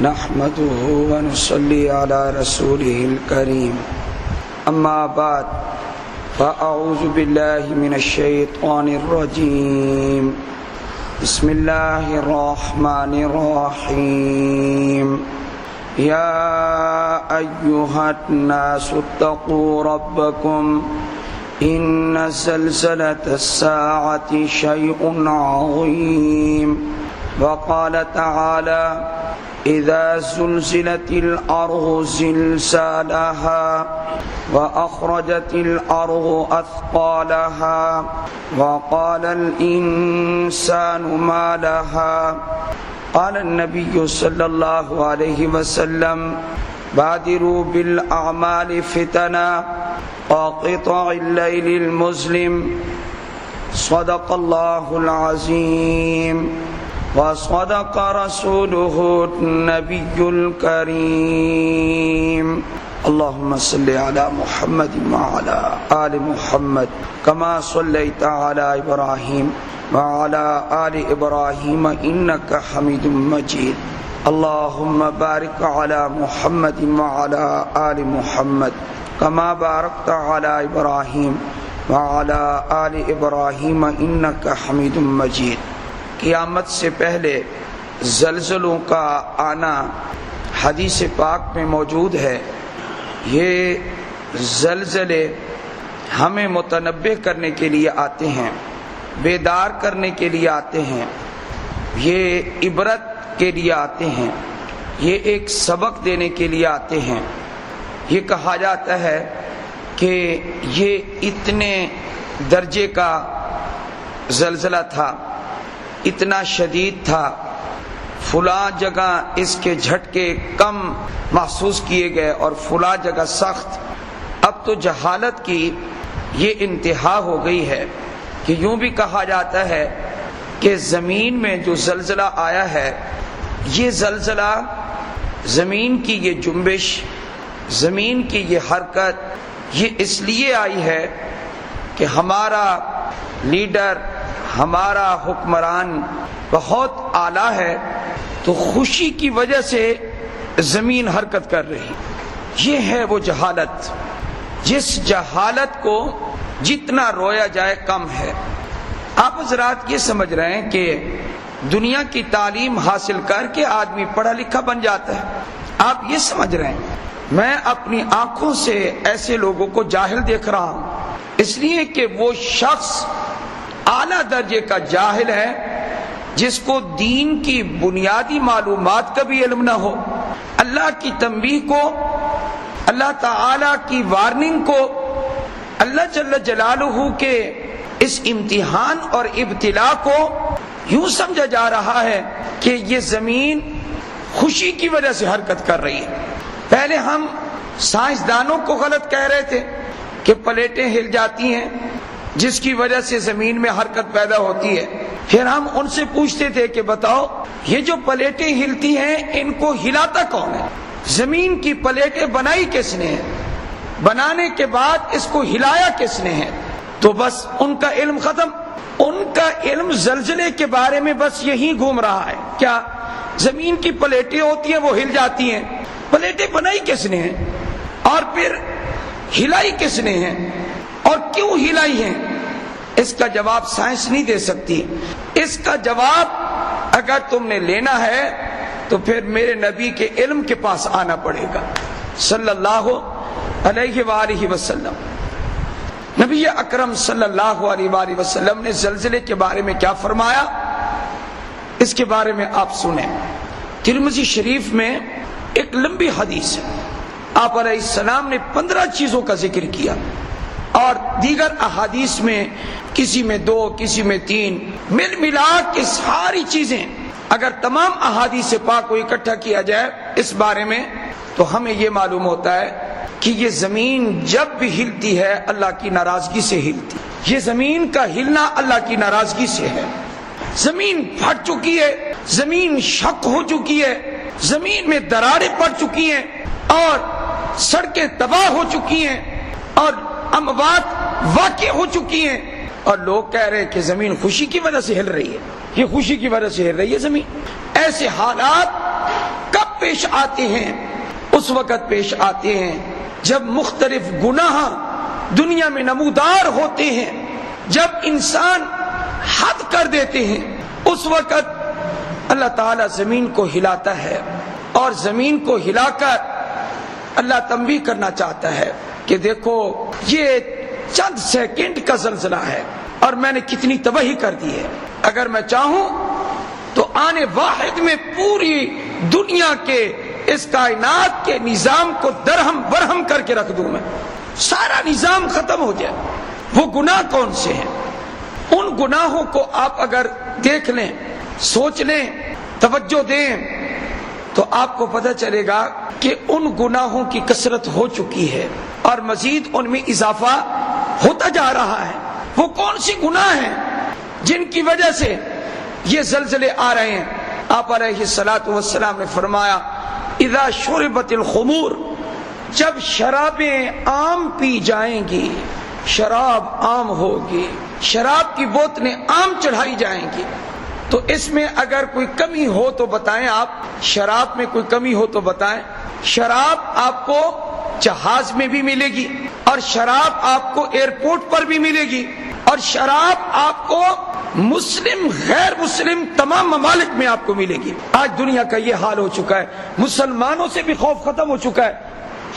نحمده ونصلي على رسوله الكريم اما بعد فاعوذ بالله من الشيطان الرجيم بسم الله الرحمن الرحيم يا أيها الناس اتقوا ربكم إن زلزلة الساعة شيء عظيم وقال تعالى إذا زلزلت الأرض زلزالها وأخرجت الأرض أثقالها وقال الإنسان ما لها قال النبي صلى الله عليه وسلم بادروا بالأعمال فتنا وقطع الليل المظلم صدق الله العظيم وصدق رسوله النبي الكريم اللهم صل على محمد وعلى آل محمد كما صليت على إبراهيم وعلى آل إبراهيم إنك حميد مجيد اللهم بارك على محمد وعلى آل محمد كما باركت على إبراهيم وعلى آل إبراهيم إنك حميد مجيد قیامت سے پہلے زلزلوں کا آنا حدیث پاک میں موجود ہے۔ یہ زلزلے ہمیں متنبہ کرنے کے لیے آتے ہیں، بیدار کرنے کے لیے آتے ہیں، یہ عبرت کے لیے آتے ہیں، یہ ایک سبق دینے کے لیے آتے ہیں۔ یہ کہا جاتا ہے کہ یہ اتنے درجے کا زلزلہ تھا، اتنا شدید تھا، فلاں جگہ اس کے جھٹکے کم محسوس کیے گئے اور فلاں جگہ سخت۔ اب تو جہالت کی یہ انتہا ہو گئی ہے کہ یوں بھی کہا جاتا ہے کہ زمین میں جو زلزلہ آیا ہے، یہ زلزلہ، زمین کی یہ جنبش، زمین کی یہ حرکت، یہ اس لیے آئی ہے کہ ہمارا لیڈر، ہمارا حکمران بہت اعلیٰ ہے، تو خوشی کی وجہ سے زمین حرکت کر رہی۔ یہ ہے وہ جہالت، جس جہالت کو جتنا رویا جائے کم ہے۔ آپ حضرات یہ سمجھ رہے ہیں کہ دنیا کی تعلیم حاصل کر کے آدمی پڑھا لکھا بن جاتا ہے؟ آپ یہ سمجھ رہے ہیں؟ میں اپنی آنکھوں سے ایسے لوگوں کو جاہل دیکھ رہا ہوں، اس لیے کہ وہ شخص اعلیٰ درجے کا جاہل ہے جس کو دین کی بنیادی معلومات کا بھی علم نہ ہو، اللہ کی تنبیہ کو، اللہ تعالی کی وارننگ کو، اللہ جل جلالہ کے اس امتحان اور ابتلا کو یوں سمجھا جا رہا ہے کہ یہ زمین خوشی کی وجہ سے حرکت کر رہی ہے۔ پہلے ہم سائنسدانوں کو غلط کہہ رہے تھے کہ پلیٹیں ہل جاتی ہیں جس کی وجہ سے زمین میں حرکت پیدا ہوتی ہے۔ پھر ہم ان سے پوچھتے تھے کہ بتاؤ یہ جو پلیٹیں ہلتی ہیں ان کو ہلاتا کون ہے؟ زمین کی پلیٹیں بنائی کس نے ہے؟ بنانے کے بعد اس کو ہلایا کس نے ہے؟ تو بس ان کا علم ختم۔ ان کا علم زلزلے کے بارے میں بس یہی گھوم رہا ہے، کیا زمین کی پلیٹیں ہوتی ہیں وہ ہل جاتی ہیں، پلیٹیں بنائی کس نے ہیں اور پھر ہلائی کس نے ہیں اور کیوں ہلائی ہیں؟ اس کا جواب سائنس نہیں دے سکتی۔ اس کا جواب اگر تم نے لینا ہے تو پھر میرے نبی کے علم کے پاس آنا پڑے گا صلی اللہ علیہ وآلہ وسلم۔ نبی اکرم صلی اللہ علیہ وآلہ وسلم نے زلزلے کے بارے میں کیا فرمایا، اس کے بارے میں آپ سنیں۔ ترمذی شریف میں ایک لمبی حدیث ہے، آپ علیہ السلام نے 15 چیزوں کا ذکر کیا، اور دیگر احادیث میں کسی میں 2 کسی میں 3 مل ملا کے ساری چیزیں، اگر تمام احادیث پاک کو اکٹھا کیا جائے اس بارے میں تو ہمیں یہ معلوم ہوتا ہے کہ یہ زمین جب بھی ہلتی ہے اللہ کی ناراضگی سے ہلتی، یہ زمین کا ہلنا اللہ کی ناراضگی سے ہے۔ زمین پھٹ چکی ہے، زمین شق ہو چکی ہے، زمین میں دراڑیں پڑ چکی ہیں اور سڑکیں تباہ ہو چکی ہیں اور اموات واقع ہو چکی ہیں، اور لوگ کہہ رہے ہیں کہ زمین خوشی کی وجہ سے ہل رہی ہے، یہ خوشی کی وجہ سے ہل رہی ہے زمین۔ ایسے حالات کب پیش آتے ہیں، اس وقت پیش آتے ہیں جب مختلف گناہ دنیا میں نمودار ہوتے ہیں، جب انسان حد کر دیتے ہیں، اس وقت اللہ تعالیٰ زمین کو ہلاتا ہے، اور زمین کو ہلا کر اللہ تنبیہ کرنا چاہتا ہے کہ دیکھو یہ چند سیکنڈ کا زلزلہ ہے اور میں نے کتنی تباہی کر دی ہے، اگر میں چاہوں تو آنے واحد میں پوری دنیا کے اس کائنات کے نظام کو درہم برہم کر کے رکھ دوں، میں سارا نظام ختم ہو جائے۔ وہ گناہ کون سے ہیں؟ ان گناہوں کو آپ اگر دیکھ لیں، سوچ لیں، توجہ دیں، تو آپ کو پتہ چلے گا کہ ان گناہوں کی کثرت ہو چکی ہے اور مزید ان میں اضافہ ہوتا جا رہا ہے۔ وہ کون سی گناہ ہیں جن کی وجہ سے یہ زلزلے آ رہے ہیں؟ آپ علیہ الصلوۃ والسلام نے فرمایا اذا شربت الخمور، جب شرابیں عام پی جائیں گی، شراب عام ہوگی، شراب کی بوتلیں عام چڑھائی جائیں گی، تو اس میں اگر کوئی کمی ہو تو بتائیں، آپ شراب میں کوئی کمی ہو تو بتائیں۔ شراب آپ کو جہاز میں بھی ملے گی، اور شراب آپ کو ایئرپورٹ پر بھی ملے گی، اور شراب آپ کو مسلم غیر مسلم تمام ممالک میں آپ کو ملے گی۔ آج دنیا کا یہ حال ہو چکا ہے، مسلمانوں سے بھی خوف ختم ہو چکا ہے۔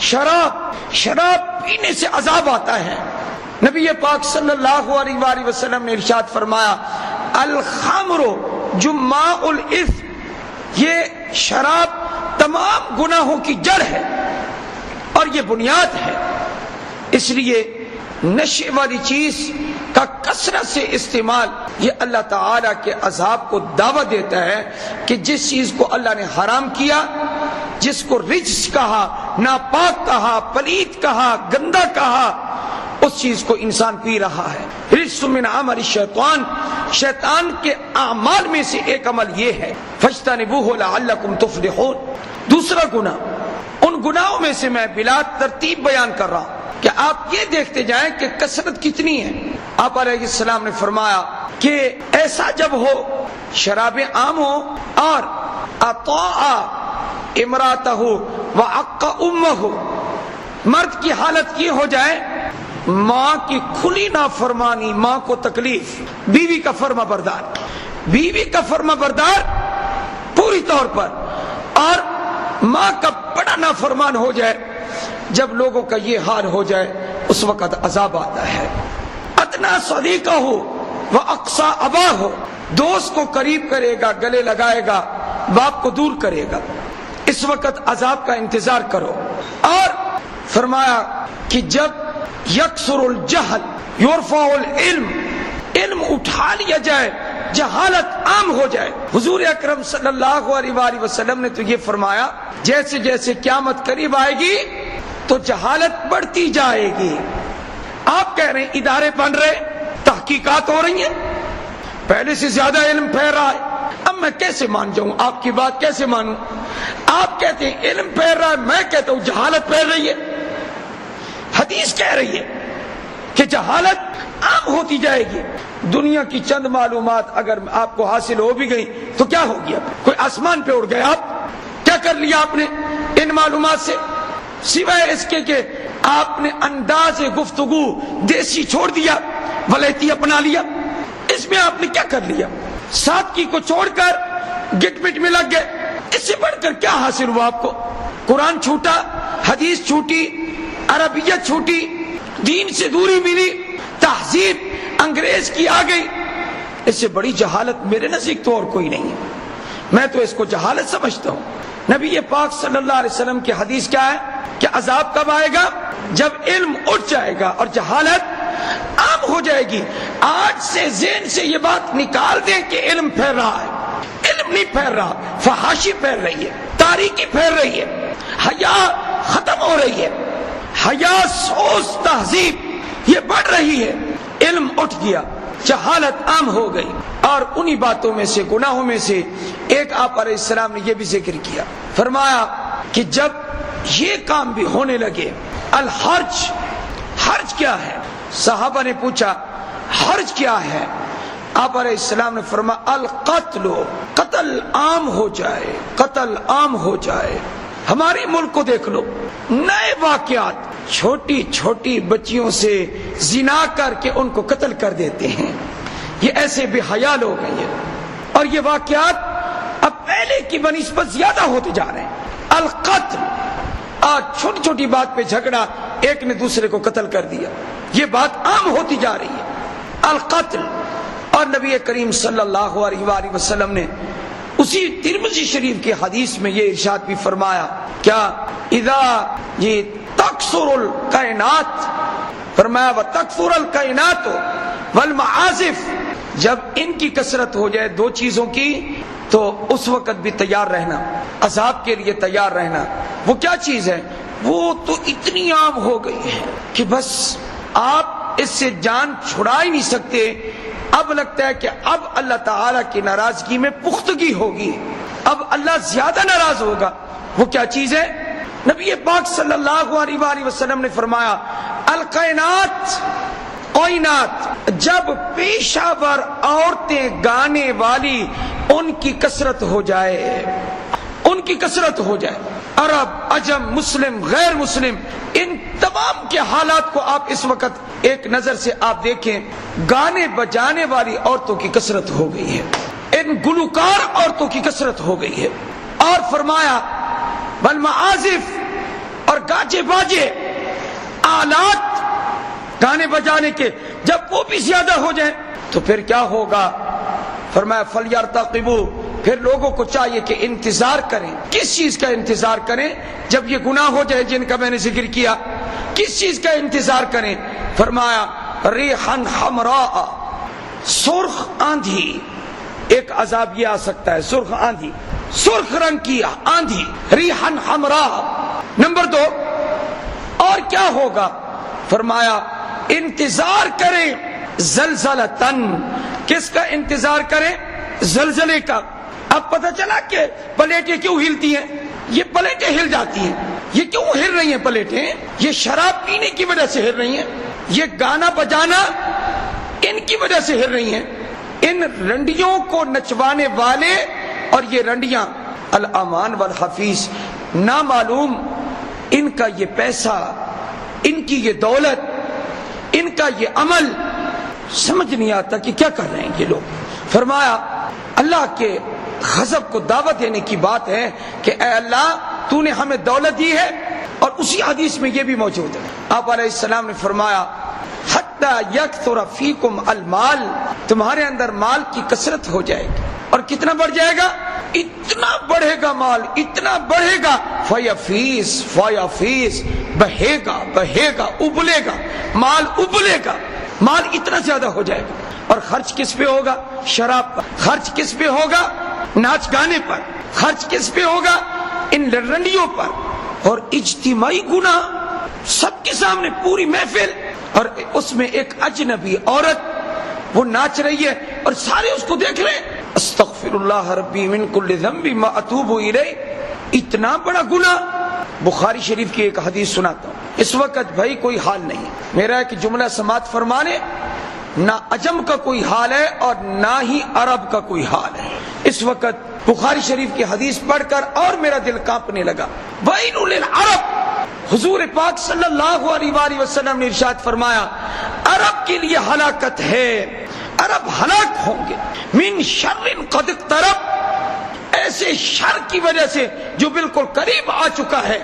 شراب پینے سے عذاب آتا ہے۔ نبی پاک صلی اللہ علیہ وآلہ وسلم نے ارشاد فرمایا الخمر جماع الاثم، یہ شراب تمام گناہوں کی جڑ ہے اور یہ بنیاد ہے۔ اس لیے نشے والی چیز کا کثرت سے استعمال یہ اللہ تعالیٰ کے عذاب کو دعوت دیتا ہے کہ جس چیز کو اللہ نے حرام کیا، جس کو رجس کہا، ناپاک کہا، پلید کہا، گندا کہا، اس چیز کو انسان پی رہا ہے۔ رجس من عمل الشیطان، شیطان کے اعمال میں سے ایک عمل یہ ہے فاجتنبوہ لعلکم تفلحون۔ دوسرا گناہ، ان گناہوں میں سے میں بلا ترتیب بیان کر رہا ہوں کہ آپ یہ دیکھتے جائیں کہ کثرت کتنی ہے۔ آپ علیہ السلام نے فرمایا کہ ایسا جب ہو، شرابیں عام ہو اور اطاع امراتہ وعق امہ، مرد کی حالت یہ ہو جائے ماں کی کھلی نافرمانی، ماں کو تکلیف، بیوی کا فرما بردار، بیوی کا فرما بردار پوری طور پر، اور ماں کا بڑا نافرمان ہو جائے، جب لوگوں کا یہ حال ہو جائے اس وقت عذاب آتا ہے۔ ادنا صدیقہ ہو وہ اقصا ابا ہو، دوست کو قریب کرے گا، گلے لگائے گا، باپ کو دور کرے گا، اس وقت عذاب کا انتظار کرو۔ اور فرمایا کہ جب یکثر الجہل یرفع العلم، علم اٹھا لیا جائے، جہالت عام ہو جائے۔ حضور اکرم صلی اللہ علیہ وآلہ وسلم نے تو یہ فرمایا جیسے جیسے قیامت قریب آئے گی تو جہالت بڑھتی جائے گی۔ آپ کہہ رہے ہیں ادارے بن رہے، تحقیقات ہو رہی ہیں، پہلے سے زیادہ علم پھیل رہا ہے، اب میں کیسے مان جاؤں؟ آپ کی بات کیسے مانوں؟ آپ کہتے ہیں علم پھیل رہا ہے، میں کہتا ہوں جہالت پھیل رہی ہے۔ حدیث کہہ رہی ہے کہ جہالت عام ہوتی جائے گی۔ دنیا کی چند معلومات اگر آپ کو حاصل ہو بھی گئی تو کیا ہو گیا؟ کوئی آسمان پہ اڑ گئے؟ آپ کیا کر لیا آپ نے ان معلومات سے؟ سوائے اس کے کہ آپ نے انداز گفتگو دیسی چھوڑ دیا، ولیتی اپنا لیا، اس میں آپ نے کیا کر لیا؟ سادگی کو چھوڑ کر گٹ پٹ میں لگ گئے۔ اس سے بڑھ کر کیا حاصل ہوا آپ کو؟ قرآن چھوٹا، حدیث چھوٹی، عربیت چھوٹی، دین سے دوری ملی، تہذیب انگریز کی آ گئی۔ اس سے بڑی جہالت میرے نزدیک تو اور کوئی نہیں ہے، میں تو اس کو جہالت سمجھتا ہوں۔ نبی پاک صلی اللہ علیہ وسلم کی حدیث کیا ہے کہ عذاب کب آئے گا؟ جب علم اٹھ جائے گا اور جہالت عام ہو جائے گی۔ آج سے ذہن سے یہ بات نکال دیں کہ علم پھیل رہا ہے، علم نہیں پھیل رہا، فحاشی پھیل رہی ہے، تاریکی پھیل رہی ہے، حیا ختم ہو رہی ہے، حیا سوز تہذیب یہ بڑھ رہی ہے۔ علم اٹھ گیا، جہالت عام ہو گئی، اور انہی باتوں میں سے، گناہوں میں سے ایک آپ علیہ السلام نے یہ بھی ذکر کیا، فرمایا کہ جب یہ کام بھی ہونے لگے، الحرج، حرج کیا ہے؟ صحابہ نے پوچھا حرج کیا ہے؟ آپ علیہ السلام نے فرمایا القتل، قتل عام ہو جائے، قتل قتل عام ہو جائے. ہمارے ملک کو دیکھ لو، نئے واقعات، چھوٹی چھوٹی بچیوں سے زنا کر کے ان کو قتل کر دیتے ہیں. یہ ایسے بے حیا لوگ ہیں یہ، اور یہ واقعات اب پہلے کی بنسبت زیادہ ہوتے جا رہے ہیں. القتل، آج چھوٹی چھوٹی بات پہ جھگڑا، ایک نے دوسرے کو قتل کر دیا، یہ بات عام ہوتی جا رہی ہے. القتل. اور نبی کریم صلی اللہ علیہ وآلہ وسلم نے اسی ترمذی شریف کی حدیث میں یہ ارشاد بھی فرمایا، کیا اذا یہ تکثر الکائنات، فرمایا وتکثر الکائنات والمعازف، جب ان کی کثرت ہو جائے دو چیزوں کی تو اس وقت بھی تیار رہنا، عذاب کے لیے تیار رہنا. وہ کیا چیز ہے؟ وہ تو اتنی عام ہو گئی ہے کہ بس آپ اس سے جان چھڑا ہی نہیں سکتے. اب لگتا ہے کہ اب اللہ تعالیٰ کی ناراضگی میں پختگی ہوگی، اب اللہ زیادہ ناراض ہوگا. وہ کیا چیز ہے؟ نبی پاک صلی اللہ علیہ وآلہ وسلم نے فرمایا القائنات، کائنات، جب پیشہ ور عورتیں گانے والی ان کی کثرت ہو جائے، ان کی کثرت ہو جائے، عرب، عجم، مسلم، غیر مسلم، ان تمام کے حالات کو آپ اس وقت ایک نظر سے آپ دیکھیں، گانے بجانے والی عورتوں کی کثرت ہو گئی ہے، ان گلوکار عورتوں کی کثرت ہو گئی ہے. اور فرمایا والمعازف، اور گاجے باجے، آلات گانے بجانے کے، جب وہ بھی زیادہ ہو جائیں تو پھر کیا ہوگا؟ فرمایا فَلْيَرْتَقِبُوا، پھر لوگوں کو چاہیے کہ انتظار کریں. کس چیز کا انتظار کریں؟ جب یہ گناہ ہو جائے جن کا میں نے ذکر کیا، کس چیز کا انتظار کریں؟ فرمایا ریحاً حمراء، سرخ آندھی. ایک عذاب یہ آ سکتا ہے، سرخ آندھی، سرخ رنگ کی آندھی، ریحاً حمراء. نمبر 2، اور کیا ہوگا؟ فرمایا انتظار کریں زلزلتن. کس کا انتظار کریں؟ زلزلے کا. اب پتہ چلا کہ پلیٹیں کیوں ہلتی ہیں. یہ پلیٹیں ہل جاتی ہیں، یہ کیوں ہل رہی ہیں پلیٹیں؟ یہ شراب پینے کی وجہ سے ہل رہی ہیں، یہ گانا بجانا ان کی وجہ سے ہل رہی ہیں. ان رنڈیوں کو نچوانے والے اور یہ رنڈیاں الامان والحفیظ، نامعلوم ان کا یہ پیسہ، ان کی یہ دولت، ان کا یہ عمل، سمجھ نہیں آتا کہ کیا کر رہے ہیں یہ لوگ. فرمایا اللہ کے غضب کو دعوت دینے کی بات ہے کہ اے اللہ تو نے ہمیں دولت دی ہے. اور اسی حدیث میں یہ بھی موجود ہے، آپ علیہ السلام نے فرمایا حتی یکثر فیکم المال، تمہارے اندر مال کی کثرت ہو جائے گی. اور کتنا بڑھ جائے گا؟ اتنا بڑھے گا مال، اتنا بڑھے گا، فیفیس فیفیس، بہے گا بہے گا، ابلے گا، مال ابلے گا، مال اتنا زیادہ ہو جائے گا. اور خرچ کس پہ ہوگا؟ شراب پر. خرچ کس پہ ہوگا؟ ناچ گانے پر. خرچ کس پہ ہوگا؟ ان رنڈیوں پر. اور اجتماعی گناہ، سب کے سامنے پوری محفل، اور اس میں ایک اجنبی عورت وہ ناچ رہی ہے اور سارے اس کو دیکھ رہے ہیں. استغفر اللہ ربی من کل ذنب ما اتوب الیہ. اتنا بڑا گناہ. بخاری شریف کی ایک حدیث سناتا ہوں. اس وقت بھائی کوئی حال نہیں، میرا ایک جملہ سماعت فرمانے، نہ عجم کا کوئی حال ہے اور نہ ہی عرب کا کوئی حال ہے. اس وقت بخاری شریف کی حدیث پڑھ کر اور میرا دل کانپنے لگا. وَيْلٌ لِلْعَرَبِ، حضور پاک صلی اللہ علیہ وآلہ وسلم نے ارشاد فرمایا عرب کے لیے ہلاکت ہے، عرب ہلاک ہوں گے. من شر قد اقترب، ایسے شر کی وجہ سے جو بالکل قریب آ چکا ہے.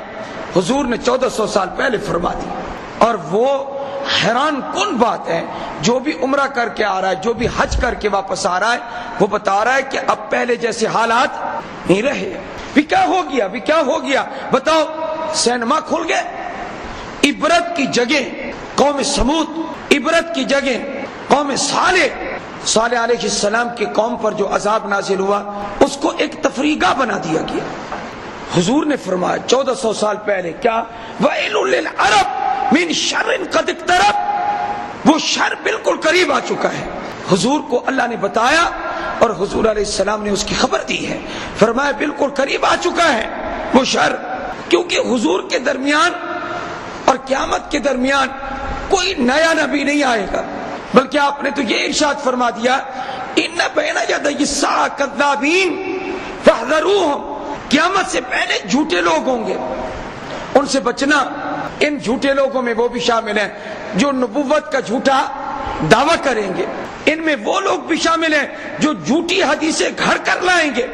حضور نے 1400 سال پہلے فرما دی. اور وہ حیران کن بات ہے، جو بھی عمرہ کر کے آ رہا ہے، جو بھی حج کر کے واپس آ رہا ہے، وہ بتا رہا ہے کہ اب پہلے جیسے حالات نہیں رہے. بھی کیا ہو گیا، بھی کیا ہو گیا؟ بتاؤ، سینما کھل گئے. عبرت کی جگہ قوم سمود، عبرت کی جگہ قوم صالح علیہ السلام کی قوم پر جو عذاب نازل ہوا، اس کو ایک تفریح بنا دیا گیا. حضور نے فرمایا 1400 سال پہلے، کیا وَيْلٌ لِلْعَرَبِ من شر قد اقترب، وہ شر بالکل قریب آ چکا ہے. حضور کو اللہ نے بتایا اور حضور علیہ السلام نے اس کی خبر دی ہے. فرمایا بالکل قریب آ چکا ہے وہ شر. کیونکہ حضور کے درمیان اور قیامت کے درمیان کوئی نیا نبی نہیں آئے گا، بلکہ آپ نے تو یہ ارشاد فرما دیا ان بین یدی الساعۃ کذابین فاحذروہم، قیامت سے پہلے جھوٹے لوگ ہوں گے، ان سے بچنا۔ ان جھوٹے لوگوں میں وہ بھی شامل ہیں جو نبوت کا جھوٹا دعویٰ کریں گے، ان میں وہ لوگ بھی شامل ہیں جو جھوٹی حدیثیں گھڑ کر لائیں گے،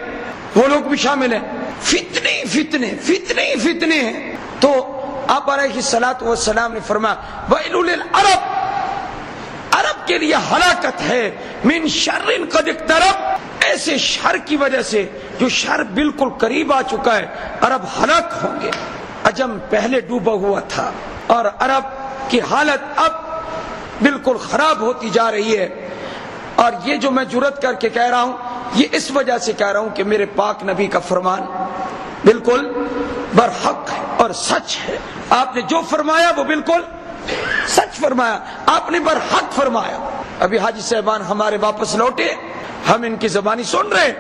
وہ لوگ بھی شامل ہیں۔ فتنے فتنے فتنے فتنے ہیں۔ تو آپ علیہ الصلوۃ والسلام نے فرمایا ویل للعرب، عرب کے لیے ہلاکت ہے، من شر قد اقترب، ایسے شر کی وجہ سے جو شر بالکل قریب آ چکا ہے، عرب ہلاک ہوں گے۔ عجم پہلے ڈوبا ہوا تھا اور عرب کی حالت اب بالکل خراب ہوتی جا رہی ہے، اور یہ جو میں جرأت کر کے کہہ رہا ہوں یہ اس وجہ سے کہہ رہا ہوں کہ میرے پاک نبی کا فرمان بالکل برحق ہے اور سچ ہے۔ آپ نے جو فرمایا وہ بالکل سچ فرمایا، آپ نے برحق فرمایا۔ ابھی حاجی صاحبان ہمارے واپس لوٹے، ہم ان کی زبانی سن رہے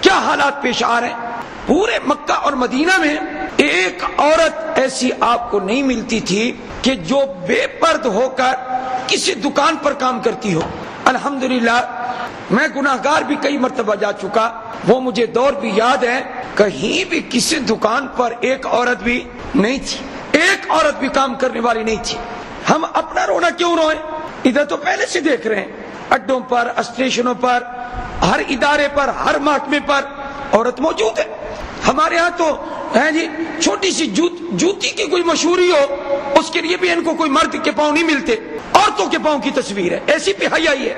کیا حالات پیش آ رہے ہیں۔ پورے مکہ اور مدینہ میں ایک عورت ایسی آپ کو نہیں ملتی تھی کہ جو بے پرد ہو کر کسی دکان پر کام کرتی ہو۔ الحمدللہ میں گناہگار بھی کئی مرتبہ جا چکا، وہ مجھے دور بھی یاد ہے، کہیں بھی کسی دکان پر ایک عورت بھی نہیں تھی، ایک عورت بھی کام کرنے والی نہیں تھی۔ ہم اپنا رونا کیوں روئیں؟ ادھر تو پہلے سے دیکھ رہے ہیں، اڈوں پر، اسٹیشنوں پر، ہر ادارے پر، ہر محکمے پر عورت موجود ہے۔ ہمارے ہاں تو ہے جی چھوٹی سی جوتی کی کوئی مشہوری ہو اس کے لیے بھی ان کو کوئی مرد کے پاؤں نہیں ملتے، عورتوں کے پاؤں کی تصویر ہے، ایسی بے حیائی ہے۔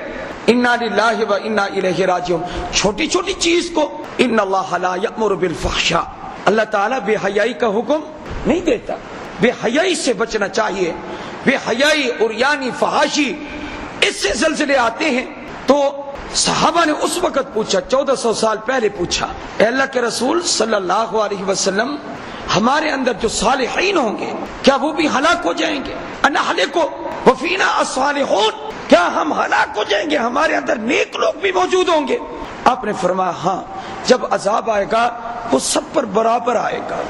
انا للہ و انا الیہ راجعون۔ چھوٹی چھوٹی چیز کو ان اللہ لا یأمر بالفحشاء، اللہ تعالیٰ بے حیائی کا حکم نہیں دیتا، بے حیائی سے بچنا چاہیے۔ بے حیائی، عریانی، فحاشی، اس سے زلزلے آتے ہیں۔ تو صحابہ نے اس وقت پوچھا، 1400 سال پہلے پوچھا، اے اللہ کے رسول صلی اللہ علیہ وسلم، ہمارے اندر جو صالحین ہوں گے کیا وہ بھی ہلاک ہو جائیں گے؟ انہلک وفینا الصالحون، کیا ہم ہلاک ہو جائیں گے، ہمارے اندر نیک لوگ بھی موجود ہوں گے؟ آپ نے فرمایا ہاں، جب عذاب آئے گا وہ سب پر برابر آئے گا،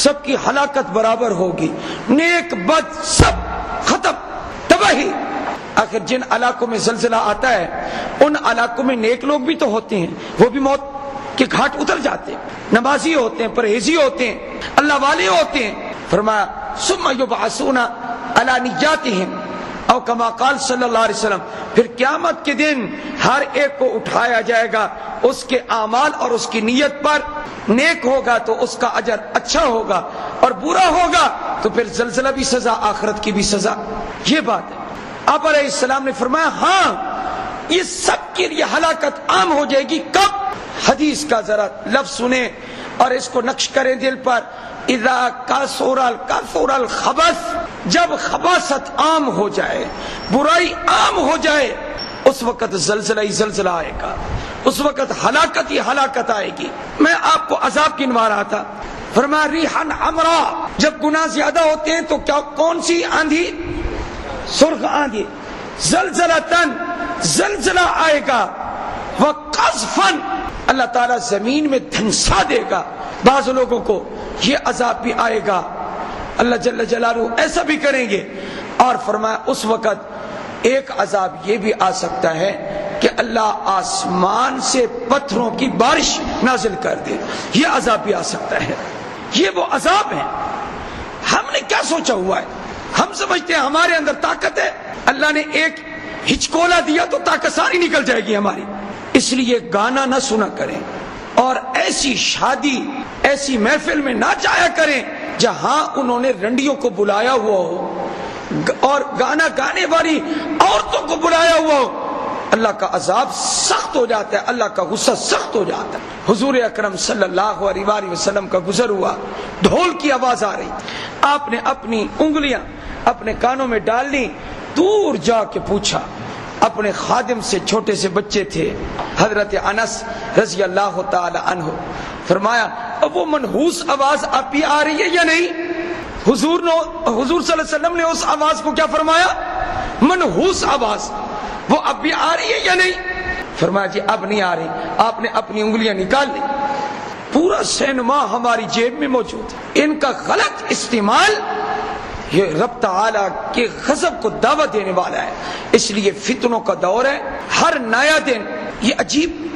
سب کی ہلاکت برابر ہوگی، نیک بد سب ختم، تباہی۔ آخر جن علاقوں میں زلزلہ آتا ہے ان علاقوں میں نیک لوگ بھی تو ہوتے ہیں، وہ بھی موت کے گھاٹ اتر جاتے ہیں، نمازی ہوتے ہیں، پرہیزی ہوتے ہیں، اللہ والے ہوتے ہیں۔ فرمایا ثم یبعثون علی نیاتہم، او کما قال صلی اللہ علیہ وسلم، پھر قیامت کے دن ہر ایک کو اٹھایا جائے گا اس کے اعمال اور اس کی نیت پر، نیک ہوگا تو اس کا اجر اچھا ہوگا اور برا ہوگا تو پھر زلزلہ بھی سزا، آخرت کی بھی سزا۔ یہ بات ہے۔ آپ علیہ السلام نے فرمایا ہاں یہ سب کے لیے ہلاکت عام ہو جائے گی۔ کب؟ حدیث کا ذرا لفظ سنیں اور اس کو نقش کریں دل پر، اذا کثر الخبث، جب خباثت عام ہو جائے، برائی عام ہو جائے، اس وقت زلزلہ ہی زلزلہ آئے گا، اس وقت ہلاکت ہی ہلاکت آئے گی۔ میں آپ کو عذاب گنوا رہا تھا، فرمایا ریحن حمراء، جب گناہ زیادہ ہوتے ہیں تو کیا کون سی آندھی؟ سرخ آندھی۔ زلزلتن، زلزلہ آئے گا، وقذفن، اللہ تعالیٰ زمین میں دھنسا دے گا بعض لوگوں کو، یہ عذاب بھی آئے گا، اللہ جل جلالہ ایسا بھی کریں گے۔ اور فرمایا اس وقت ایک عذاب یہ بھی آ سکتا ہے کہ اللہ آسمان سے پتھروں کی بارش نازل کر دے، یہ عذاب بھی آ سکتا ہے۔ یہ وہ عذاب ہیں۔ ہم نے کیا سوچا ہوا ہے؟ ہم سمجھتے ہیں ہمارے اندر طاقت ہے، اللہ نے ایک ہچکولا دیا تو طاقت ساری نکل جائے گی ہماری۔ اس لیے گانا نہ سنا کریں اور ایسی شادی، ایسی محفل میں نہ جایا کریں جہاں انہوں نے رنڈیوں کو بلایا ہوا ہو اور گانا گانے والی عورتوں کو بلایا ہوا ہو۔ اللہ کا عذاب سخت ہو جاتا ہے، اللہ کا غصہ سخت ہو جاتا ہے۔ حضور اکرم صلی اللہ علیہ وآلہ وسلم کا گزر ہوا، ڈھول کی آواز آ رہی، آپ نے اپنی انگلیاں اپنے کانوں میں ڈال لی، دور جا کے پوچھا اپنے خادم سے، چھوٹے سے بچے تھے حضرت انس رضی اللہ تعالی عنہ، فرمایا اب وہ منحوس آواز اب بھی آ رہی ہے یا نہیں؟ حضور صلی اللہ علیہ وسلم نے اس آواز کو کیا فرمایا؟ منحوس آواز، وہ اب بھی آ رہی ہے یا نہیں؟ فرمایا جی اب نہیں آ رہی۔ آپ نے اپنی انگلیاں نکال لی، پورا سینما ہماری جیب میں موجود ہے۔ ان کا غلط استعمال یہ رب تعالیٰ کے غضب کو دعوت دینے والا ہے۔ اس لیے فتنوں کا دور ہے، ہر نیا دن یہ عجیب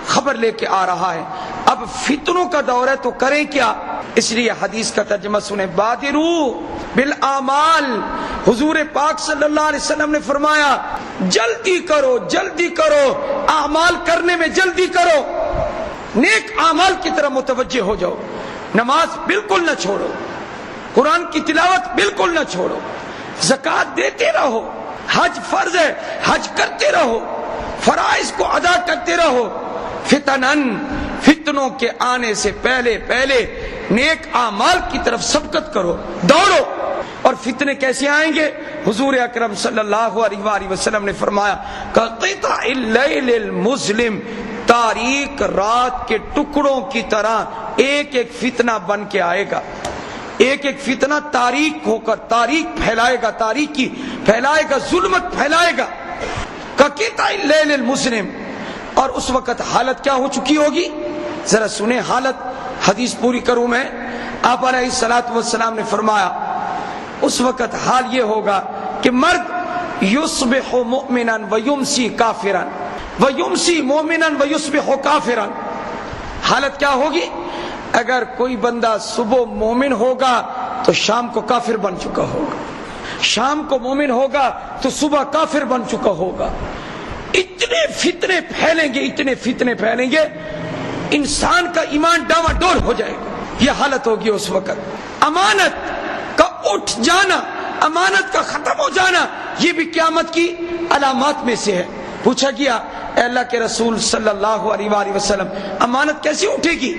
خبر لے کے آ رہا ہے۔ اب فتنوں کا دور ہے تو کریں کیا؟ اس لیے حدیث کا ترجمہ سنیں، بادرو بالاعمال، حضور پاک صلی اللہ علیہ وسلم نے فرمایا جلدی کرو، جلدی کرو، اعمال کرنے میں جلدی کرو، نیک اعمال کی طرف متوجہ ہو جاؤ، نماز بالکل نہ چھوڑو، قرآن کی تلاوت بالکل نہ چھوڑو، زکوٰۃ دیتے رہو، حج فرض ہے حج کرتے رہو، فرائض کو ادا کرتے رہو، فتنوں کے آنے سے پہلے پہلے نیک اعمال کی طرف سبقت کرو، دوڑو۔ اور فتنے کیسے آئیں گے؟ حضور اکرم صلی اللہ علیہ وآلہ وسلم نے فرمایا قطع اللیل المظلم، تاریک رات کے ٹکڑوں کی طرح ایک ایک فتنہ بن کے آئے گا، ایک ایک فتنہ تاریک ہو کر تاریک پھیلائے گا، تاریکی پھیلائے گا، ظلمت پھیلائے گا، قطع اللیل المظلم۔ اور اس وقت حالت کیا ہو چکی ہوگی؟ ذرا سنیں حالت، حدیث پوری کروں میں۔ آپ علیہ الصلوۃ والسلام نے فرمایا اس وقت حال یہ ہوگا کہ مرد یصبح مؤمنا ویمسی کافرا ویمسی مؤمنا ویصبح کافرا۔ حالت کیا ہوگی؟ اگر کوئی بندہ صبح مومن ہوگا تو شام کو کافر بن چکا ہوگا، شام کو مومن ہوگا تو صبح کافر بن چکا ہوگا۔ اتنے فتنے پھیلیں گے، اتنے فتنے پھیلیں گے، انسان کا ایمان ڈاواں ڈول ہو جائے گا۔ یہ حالت ہوگی اس وقت۔ امانت کا اٹھ جانا، امانت کا ختم ہو جانا، یہ بھی قیامت کی علامات میں سے ہے۔ پوچھا گیا اے اللہ کے رسول صلی اللہ علیہ وآلہ وسلم امانت کیسے اٹھے گی؟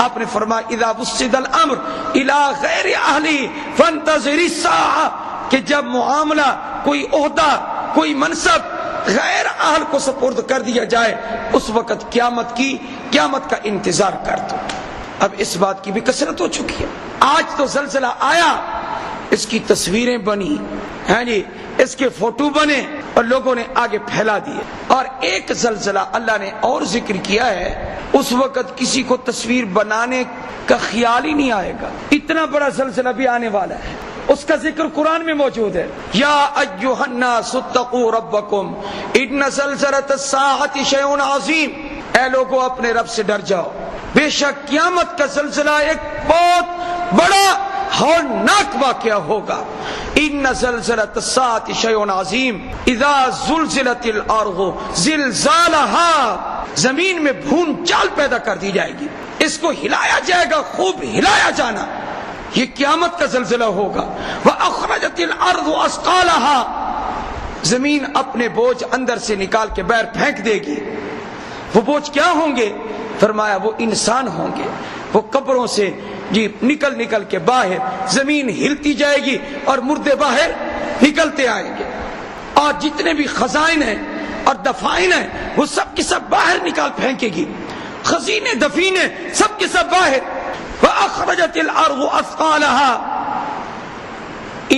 آپ نے فرمایا اذا وسد الامر الى غیر اہلی فانتظر الساعہ، کہ جب معاملہ کوئی عہدہ کوئی منصب غیر اہل کو سپرد کر دیا جائے اس وقت قیامت کا انتظار کر دو۔ اب اس بات کی بھی کثرت ہو چکی ہے۔ آج تو زلزلہ آیا، اس کی تصویریں بنی، ہاں جی، اس کے فوٹو بنے اور لوگوں نے آگے پھیلا دیے۔ اور ایک زلزلہ اللہ نے اور ذکر کیا ہے، اس وقت کسی کو تصویر بنانے کا خیال ہی نہیں آئے گا، اتنا بڑا زلزلہ بھی آنے والا ہے، اس کا ذکر قرآن میں موجود ہے۔ یا ایھا الناس اتقوا ربکم ان زلزلۃ الساعۃ شیء عظیم، اے لوگو اپنے رب سے ڈر جاؤ، بے شک قیامت کا زلزلہ ایک بہت بڑا ہولناک واقعہ ہوگا۔ ان زلزلۃ الساعۃ شیء عظیم اذا زلزلت الارض زلزالها، زمین میں بھون چال پیدا کر دی جائے گی، اس کو ہلایا جائے گا، خوب ہلایا جانا، یہ قیامت کا زلزلہ ہوگا۔ وَأَخْرَجَتِ الْأَرْضُ أَثْقَالَهَا، زمین اپنے بوجھ اندر سے نکال کے باہر پھینک دے گی۔ وہ بوجھ کیا ہوں گے؟ فرمایا وہ انسان ہوں گے، وہ قبروں سے نکل نکل کے باہر، زمین ہلتی جائے گی اور مردے باہر نکلتے آئیں گے، اور جتنے بھی خزائن ہیں اور دفائن ہیں وہ سب کے سب باہر نکال پھینکے گی، خزینے دفینے سب کے سب باہر۔ وَأَخْرَجَتِ الْأَرْضُ أَثْقَالَهَا،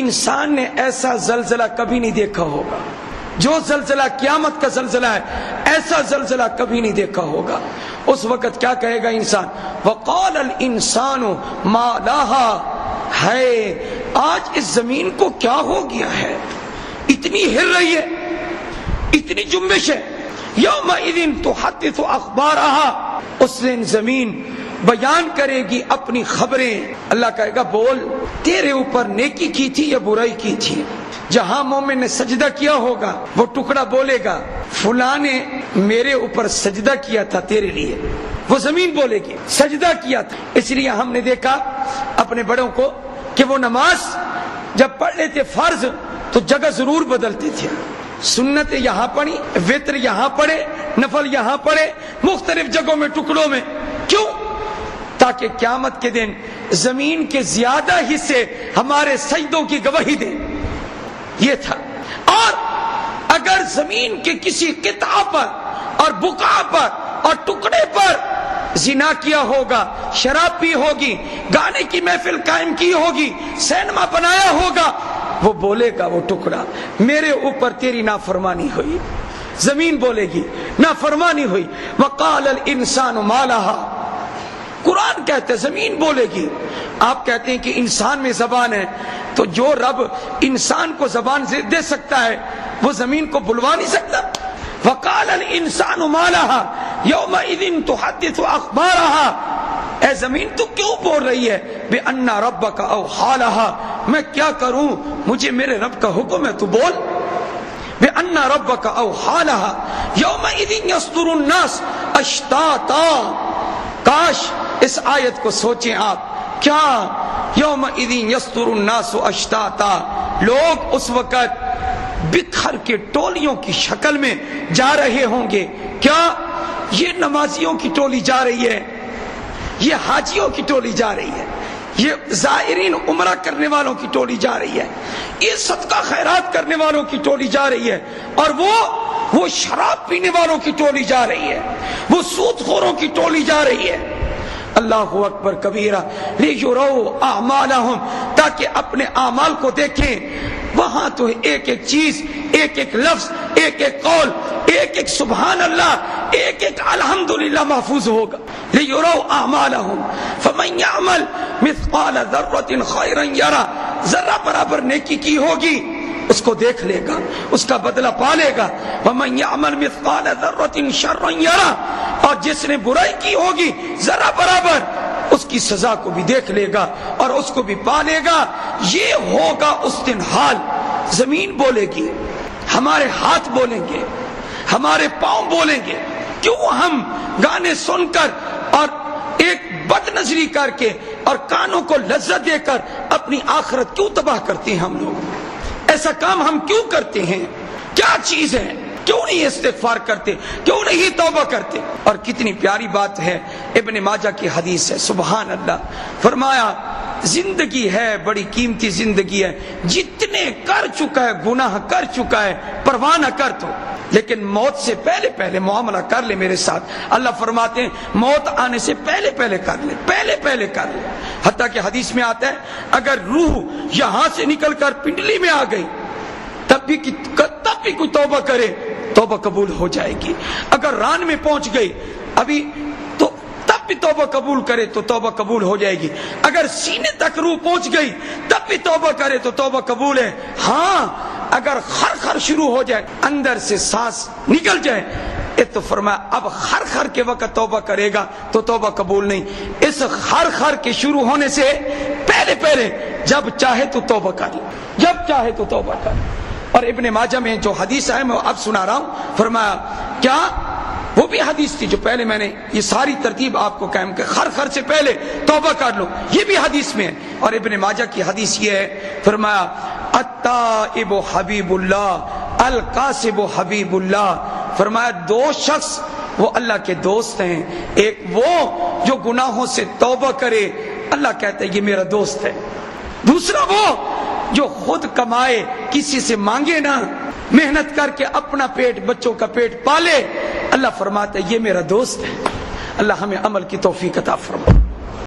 انسان نے ایسا زلزلہ کبھی نہیں دیکھا ہوگا، جو زلزلہ قیامت کا زلزلہ ہے ایسا زلزلہ کبھی نہیں دیکھا ہوگا۔ اس وقت کیا کہے گا انسان؟ وَقَالَ الْإِنسَانُ مَا لَهَا، ہے آج اس زمین کو کیا ہو گیا ہے، اتنی ہل رہی ہے، اتنی جنبش ہے۔ يَوْمَئِذٍ تُحَدِّثُ أَخْبَارَهَا، اس دن زمین بیان کرے گی اپنی خبریں۔ اللہ کہے گا بول، تیرے اوپر نیکی کی تھی یا برائی کی تھی؟ جہاں مومن نے سجدہ کیا ہوگا وہ ٹکڑا بولے گا فلاں نے میرے اوپر سجدہ کیا تھا تیرے لیے، وہ زمین بولے گی سجدہ کیا تھا۔ اس لیے ہم نے دیکھا اپنے بڑوں کو کہ وہ نماز جب پڑھ لیتے فرض تو جگہ ضرور بدلتے تھے، سنت یہاں پڑھی، وتر یہاں پڑھے، نفل یہاں پڑھے، مختلف جگہوں میں ٹکڑوں میں۔ کیوں؟ تاکہ قیامت کے دن زمین کے زیادہ حصے ہمارے سجدوں کی گواہی دیں، یہ تھا۔ اور اگر زمین کے کسی قطعہ پر اور بقعہ پر اور ٹکڑے پر زنا کیا ہوگا، شراب پی ہوگی، گانے کی محفل قائم کی ہوگی، سینما بنایا ہوگا، وہ بولے گا وہ ٹکڑا میرے اوپر تیری نافرمانی ہوئی، زمین بولے گی نافرمانی ہوئی۔ وقال الانسان ما لها، قرآن کہتے ہیں زمین بولے گی۔ آپ کہتے ہیں کہ انسان میں زبان ہے، تو جو رب انسان کو زبان دے سکتا ہے وہ زمین کو بلوا نہیں سکتا؟ وقال الانسان ما لها، یومئذ تحدث اخبارها، اے زمین تو کیوں بول رہی ہے بِأَنَّ رَبَّكَ أَوْحَىٰ لَهَا، میں کیا کروں، مجھے میرے رب کا حکم ہے تو بول. بِأَنَّ رَبَّكَ أَوْحَىٰ لَهَا يَوْمَئِذٍ يَصْدُرُ النَّاسُ أَشْتَاتًا. کاش اس آیت کو سوچیں آپ، کیا یومئذ یصدر الناس اشتاتا، لوگ اس وقت بکھر کے ٹولیوں کی شکل میں جا رہے ہوں گے. کیا یہ نمازیوں کی ٹولی جا رہی ہے، یہ حاجیوں کی ٹولی جا رہی ہے، یہ زائرین عمرہ کرنے والوں کی ٹولی جا رہی ہے، یہ صدقہ خیرات کرنے والوں کی ٹولی جا رہی ہے، اور وہ شراب پینے والوں کی ٹولی جا رہی ہے، وہ سود خوروں کی ٹولی جا رہی ہے. اللہ اکبر کبیرہ لیروا اعمالہم، تاکہ اپنے اعمال کو دیکھیں. وہاں تو ایک ایک چیز، ایک ایک لفظ، ایک ایک قول، ایک ایک سبحان اللہ، ایک ایک الحمدللہ محفوظ ہوگا. لیروا اعمالہم فمن یعمل مثقال ذرۃ خیرا یرہ، ذرہ برابر نیکی کی ہوگی اس کو دیکھ لے گا، اس کا بدلہ پا لے گا. ومن یعمل مثقال ذرۃ شرا یرہ، اور جس نے برائی کی ہوگی ذرہ برابر اس کی سزا کو بھی دیکھ لے گا اور اس کو بھی پا لے گا. یہ ہوگا اس دن حال. زمین بولے گی، ہمارے ہاتھ بولیں گے، ہمارے پاؤں بولیں گے. کیوں ہم گانے سن کر اور ایک بد نظری کر کے اور کانوں کو لذت دے کر اپنی آخرت کیوں تباہ کرتے ہیں؟ ہم لوگ ایسا کام ہم کیوں کرتے ہیں؟ کیا چیز ہے؟ کیوں نہیں استغفار کرتے؟ کیوں نہیں توبہ کرتے؟ اور کتنی پیاری بات ہے، ابن ماجہ کی حدیث ہے، سبحان اللہ. فرمایا زندگی ہے بڑی قیمتی زندگی ہے، جتنے کر چکا ہے گناہ کر چکا ہے پرواہ نہ کر تو، لیکن موت سے پہلے پہلے معاملہ کر لے میرے ساتھ. اللہ فرماتے ہیں موت آنے سے پہلے پہلے کر لے، پہلے پہلے کر لے. حتیٰ کہ حدیث میں آتا ہے اگر روح یہاں سے نکل کر پنڈلی میں آ گئی تب بھی کوئی توبہ کرے توبہ قبول ہو جائے گی. اگر ران میں پہنچ گئی ابھی تو تب بھی توبہ قبول کرے تو توبہ قبول ہو جائے گی. اگر سینے تک روح پہنچ گئی تب بھی توبہ کرے تو توبہ قبول ہے. ہاں اگر خر شروع ہو جائے، اندر سے سانس نکل جائے، تو فرمایا اب خر کے وقت توبہ کرے گا تو توبہ قبول نہیں. اس خر کے شروع ہونے سے پہلے پہلے جب چاہے تو توبہ کر لے، جب چاہے تو توبہ کر لے. اور ابن ماجہ میں جو حدیث ہے میں اب سنا رہا ہوں، فرمایا کیا وہ بھی حدیث تھی جو پہلے میں نے یہ ساری ترتیب آپ کو قائم کر، خر سے پہلے توبہ کر لو، یہ بھی حدیث میں ہے. اور ابن ماجہ کی حدیث یہ ہے، فرمایا التائب حبیب اللہ القاسب حبیب اللہ. فرمایا دو شخص وہ اللہ کے دوست ہیں، ایک وہ جو گناہوں سے توبہ کرے، اللہ کہتا ہے یہ میرا دوست ہے. دوسرا وہ جو خود کمائے، کسی سے مانگے نہ، محنت کر کے اپنا پیٹ بچوں کا پیٹ پالے، اللہ فرماتا ہے یہ میرا دوست ہے. اللہ ہمیں عمل کی توفیق عطا فرمائے.